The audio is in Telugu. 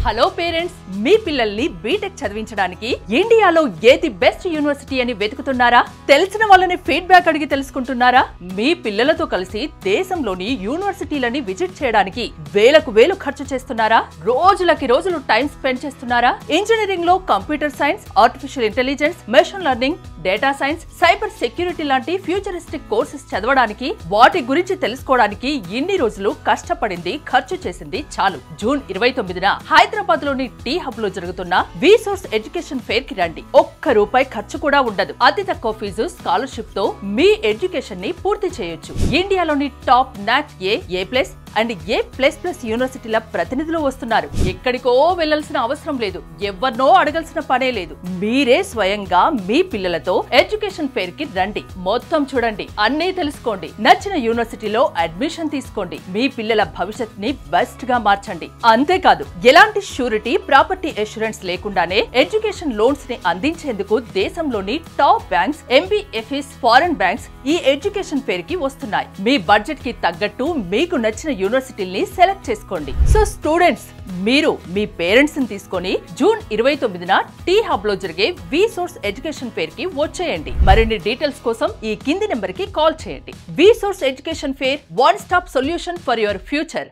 హలో పేరెంట్స్, మీ పిల్లల్ని బీటెక్ చదివించడానికి ఇండియాలో ఏది బెస్ట్ యూనివర్సిటీ అని వెతుకుతున్నారా? తెలిసిన వాళ్ళని ఫీడ్బ్యాక్ అడిగి తెలుసుకుంటున్నారా? మీ పిల్లలతో కలిసి దేశంలోని యూనివర్సిటీలని విజిట్ చేయడానికి వేలకు వేలు ఖర్చు చేస్తున్నారా? రోజులకి రోజులు టైం స్పెండ్ చేస్తున్నారా? ఇంజనీరింగ్ లో computer science, artificial intelligence, machine learning, data science, cyber security లాంటి ఫ్యూచరిస్టిక్ కోర్సెస్ చదవడానికి, వాటి గురించి తెలుసుకోవడానికి ఇన్ని రోజులు కష్టపడింది, ఖర్చు చేసింది చాలు. జూన్ 29న హైదరాబాద్ లోని టీ హబ్ లో జరుగుతున్న విసోర్స్ ఎడ్యుకేషన్ ఫెయిర్ కి రండి. ₹1 ఖర్చు కూడా ఉండదు. అతి తక్కువ ఫీజు, స్కాలర్షిప్ తో మీ ఎడ్యుకేషన్ ని పూర్తి చేయొచ్చు. ఇండియాలోని టాప్ నాక్ ఏ+ అండ్ ఏ++ యూనివర్సిటీల ప్రతినిధులు వస్తున్నారు. ఎక్కడికో వెళ్లాల్సిన అవసరం లేదు, ఎవరినో అడగాల్సిన పనే లేదు. మీరే స్వయంగా మీ పిల్లలతో ఎడ్యుకేషన్ ఫెయిర్ కి రండి. మొత్తం చూడండి, అన్నీ తెలుసుకోండి. నచ్చిన యూనివర్సిటీలో అడ్మిషన్ తీసుకోండి. మీ పిల్లల భవిష్యత్ ని బెస్ట్ గా మార్చండి. అంతేకాదు, ఎలాంటి షూరిటీ, ప్రాపర్టీ అష్యూరెన్స్ లేకుండానే ఎడ్యుకేషన్ లోన్స్ ని అందించేందుకు దేశంలోని top banks, MBFS, foreign banks ఈ ఎడ్యుకేషన్ ఫెయిర్ కి వస్తున్నాయి. మీ బడ్జెట్ కి తగ్గట్టు మీకు నచ్చిన యూనివర్సిటీని సెలెక్ట్ చేసుకోండి. సో స్టూడెంట్స్, మీరు మీ పేరెంట్స్ ని తీసుకొని జూన్ 29న టీ హబ్ లో జరిగే విసోర్స్ ఎడ్యుకేషన్ ఫెయిర్ కి వచ్చేయండి. మరిన్ని డీటెయిల్స్ కోసం ఈ కింది నెంబర్ కి కాల్ చేయండి. VSource education fair, one stop solution for your future.